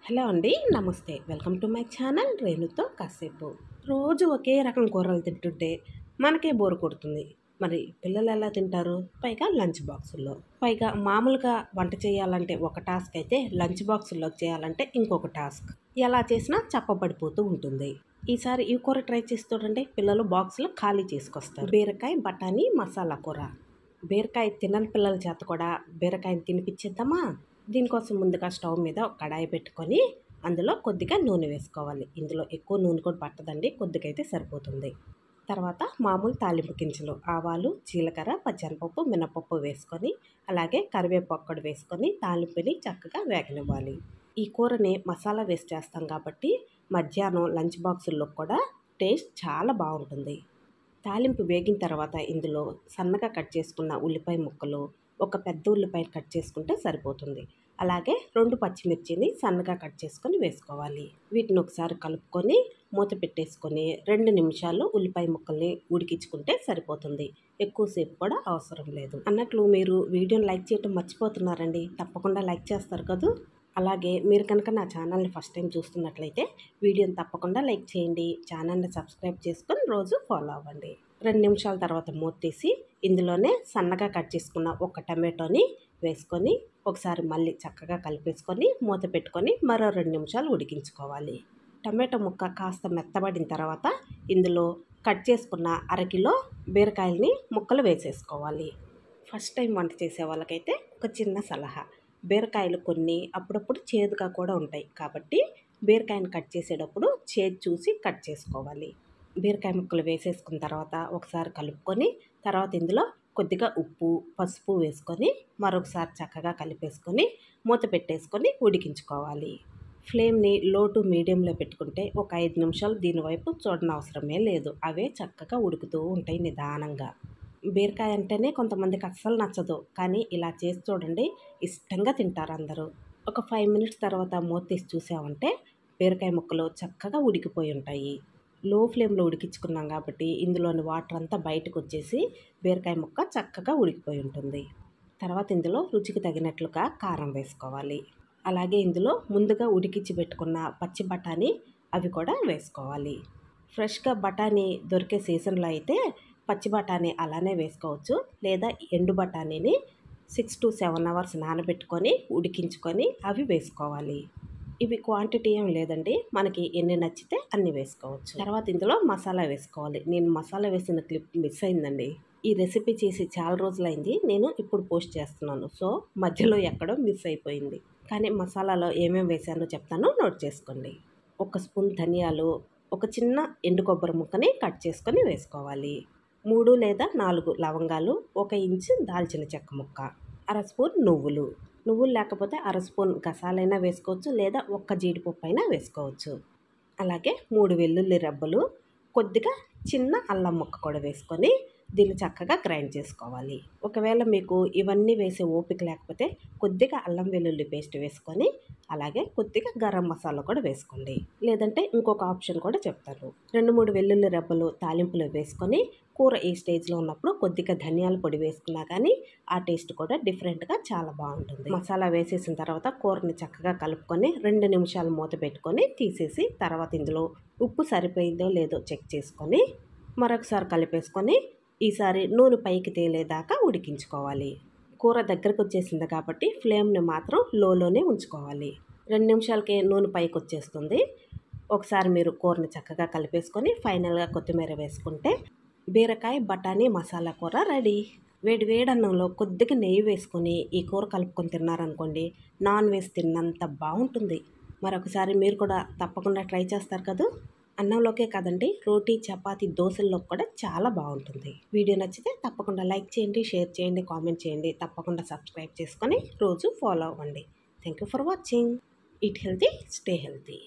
Hello అండి, నమస్తే. Welcome to my channel రేణుతో కాసేపు. రోజు ఒకే రకం కూరలు తింటుంటే మనకే బోర్ కొడుతుంది. మరి పిల్లలు ఎలా తింటారు? పైగా లంచ్ బాక్సుల్లో. పైగా మామూలుగా వంట చేయాలంటే ఒక టాస్క్ అయితే లంచ్ బాక్సుల్లో చేయాలంటే ఇంకొక టాస్క్. ఎలా చేసినా చప్పబడిపోతూ ఉంటుంది. ఈసారి ఈ కూర ట్రై చేసి చూడండి. పిల్లలు బాక్సులు ఖాళీ చేసుకొస్తారు. బీరకాయ బఠానీ మసాలా కూర. బీరకాయ తినని పిల్లల చేత కూడా బీరకాయని తినిపించేద్దామా? దీనికోసం ముందుగా స్టవ్ మీద ఒక కడాయి పెట్టుకొని అందులో కొద్దిగా నూనె వేసుకోవాలి. ఇందులో ఎక్కువ నూనె కూడా పట్టదండి, కొద్దిగా అయితే సరిపోతుంది. తర్వాత మామూలు తాలింపు గింజలు, ఆవాలు, జీలకర్ర, పచ్చనిపప్పు, మినపప్పు వేసుకొని అలాగే కరివేపాకు కూడా వేసుకొని తాలింపుని చక్కగా వేగనివ్వాలి. ఈ కూరని మసాలా వేసి చేస్తాం కాబట్టి మధ్యాహ్నం లంచ్ బాక్సుల్లో కూడా టేస్ట్ చాలా బాగుంటుంది. తాలింపు వేగిన తర్వాత ఇందులో సన్నగా కట్ చేసుకున్న ఉల్లిపాయ ముక్కలు, ఒక పెద్ద ఉల్లిపాయ కట్ చేసుకుంటే సరిపోతుంది. అలాగే 2 పచ్చిమిర్చిని సన్నగా కట్ చేసుకొని వేసుకోవాలి. వీటిని ఒకసారి కలుపుకొని మూత పెట్టేసుకొని 2 నిమిషాలు ఉల్లిపాయ ముక్కల్ని ఉడికించుకుంటే సరిపోతుంది. ఎక్కువసేపు కూడా అవసరం లేదు. అన్నట్లు మీరు వీడియోని లైక్ చేయడం మర్చిపోతున్నారండి. తప్పకుండా లైక్ చేస్తారు కదూ. అలాగే మీరు కనుక నా ఛానల్ని ఫస్ట్ టైం చూస్తున్నట్లయితే వీడియోని తప్పకుండా లైక్ చేయండి. ఛానల్ని సబ్స్క్రైబ్ చేసుకొని రోజు ఫాలో అవ్వండి. 2 నిమిషాల తర్వాత మూత తీసి ఇందులోనే సన్నగా కట్ చేసుకున్న ఒక టమాటోని వేసుకొని ఒకసారి మళ్ళీ చక్కగా కలిపేసుకొని మూత పెట్టుకొని మరో 2 నిమిషాలు ఉడికించుకోవాలి. టమాటో ముక్క కాస్త మెత్తబడిన తర్వాత ఇందులో కట్ చేసుకున్న అరకిలో బీరకాయలని ముక్కలు వేసేసుకోవాలి. ఫస్ట్ టైం వంట చేసే వాళ్ళకైతే ఒక చిన్న సలహా, బీరకాయలు కొన్ని అప్పుడప్పుడు చేదుగా కూడా ఉంటాయి కాబట్టి బీరకాయని కట్ చేసేటప్పుడు చేదు చూసి కట్ చేసుకోవాలి. బీరకాయ ముక్కలు వేసేసుకున్న తర్వాత ఒకసారి కలుపుకొని తర్వాత ఇందులో కొద్దిగా ఉప్పు, పసుపు వేసుకొని మరొకసారి చక్కగా కలిపేసుకొని మూత పెట్టేసుకొని ఉడికించుకోవాలి. ఫ్లేమ్ని లో టు మీడియంలో పెట్టుకుంటే ఒక 5 నిమిషాలు దీని వైపు చూడనవసరమే లేదు. అవే చక్కగా ఉడుకుతూ ఉంటాయి నిదానంగా. బీరకాయ అంటేనే కొంతమందికి అస్సలు నచ్చదు, కానీ ఇలా చేసి చూడండి, ఇష్టంగా తింటారు అందరూ. ఒక 5 మినిట్స్ తర్వాత మూత తీసి చూసామంటే బీరకాయ ముక్కలు చక్కగా ఉడికిపోయి ఉంటాయి. లో ఫ్లేమ్లో ఉడికించుకున్నాం కాబట్టి ఇందులోని వాటర్ అంతా బయటకు వచ్చేసి బీరకాయ ముక్క చక్కగా ఉడికిపోయి ఉంటుంది. తర్వాత ఇందులో రుచికి తగినట్లుగా కారం వేసుకోవాలి. అలాగే ఇందులో ముందుగా ఉడికించి పెట్టుకున్న పచ్చి బఠానీ అవి కూడా వేసుకోవాలి. ఫ్రెష్గా బఠానీ దొరికే సీజన్లో అయితే పచ్చి బఠానీ అలానే వేసుకోవచ్చు, లేదా ఎండు బఠానీని 6 to 7 అవర్స్ నానబెట్టుకొని ఉడికించుకొని అవి వేసుకోవాలి. ఇవి క్వాంటిటీ ఏం లేదండి, మనకి ఎన్ని నచ్చితే అన్ని వేసుకోవచ్చు. తర్వాత ఇందులో మసాలా వేసుకోవాలి. నేను మసాలా వేసిన క్లిప్ మిస్ అయిందండి. ఈ రెసిపీ చేసి చాలా రోజులైంది, నేను ఇప్పుడు పోస్ట్ చేస్తున్నాను. సో మధ్యలో ఎక్కడో మిస్ అయిపోయింది. కానీ మసాలాలో ఏమేమి వేసానో చెప్తాను, నోట్ చేసుకోండి. 1 స్పూన్ ధనియాలు, ఒక చిన్న ఎండు కొబ్బరి ముక్కని కట్ చేసుకొని వేసుకోవాలి. 3 లేదా 4 లవంగాలు, 1 ఇంచు దాల్చిన చెక్క ముక్క, 1/2 స్పూన్ నువ్వులు లేకపోతే 1/2 స్పూన్ గసాలైనా వేసుకోవచ్చు, లేదా ఒక్క జీడిపప్పు అయినా వేసుకోవచ్చు. అలాగే 3 వెల్లుల్లి రెబ్బలు, కొద్దిగా చిన్న అల్లం ముక్క కూడా వేసుకొని దీన్ని చక్కగా గ్రైండ్ చేసుకోవాలి. ఒకవేళ మీకు ఇవన్నీ వేసే ఓపిక లేకపోతే కొద్దిగా అల్లం వెల్లుల్లి పేస్ట్ వేసుకొని అలాగే కొద్దిగా గరం మసాలా కూడా వేసుకోండి. లేదంటే ఇంకొక ఆప్షన్ కూడా చెప్తాను. 2-3 వెల్లుల్లి రెబ్బలు తాలింపులో వేసుకొని కూర ఈ స్టేజ్లో ఉన్నప్పుడు కొద్దిగా ధనియాల పొడి వేసుకున్నా కానీ ఆ టేస్ట్ కూడా డిఫరెంట్గా చాలా బాగుంటుంది. మసాలా వేసేసిన తర్వాత కూరని చక్కగా కలుపుకొని 2 నిమిషాలు మూత పెట్టుకొని తీసేసి తర్వాత ఇందులో ఉప్పు సరిపోయిందో లేదో చెక్ చేసుకొని మరొకసారి కలిపేసుకొని ఈసారి నూనె పైకి తేలేదాకా ఉడికించుకోవాలి. కూర దగ్గరకు వచ్చేసింది కాబట్టి ఫ్లేమ్ని మాత్రం లోలోనే ఉంచుకోవాలి. 2 నిమిషాలకే నూనె పైకి వచ్చేస్తుంది. ఒకసారి మీరు కూరని చక్కగా కలిపేసుకొని ఫైనల్గా కొత్తిమీర వేసుకుంటే బీరకాయ బఠానీ మసాలా కూర రెడీ. వేడన్నంలో కొద్దిగా నెయ్యి వేసుకొని ఈ కూర కలుపుకొని తిన్నారనుకోండి, నాన్ వెజ్ తిన్నంత బాగుంటుంది. మరొకసారి మీరు కూడా తప్పకుండా ట్రై చేస్తారు కదా. అన్నంలోకే కాదండి, రోటీ, చపాతీ, దోశల్లో కూడా చాలా బాగుంటుంది. వీడియో నచ్చితే తప్పకుండా లైక్ చేయండి, షేర్ చేయండి, కామెంట్ చేయండి. తప్పకుండా సబ్స్క్రైబ్ చేసుకొని రోజు ఫాలో అవ్వండి. Thank you for watching. Eat healthy, stay healthy.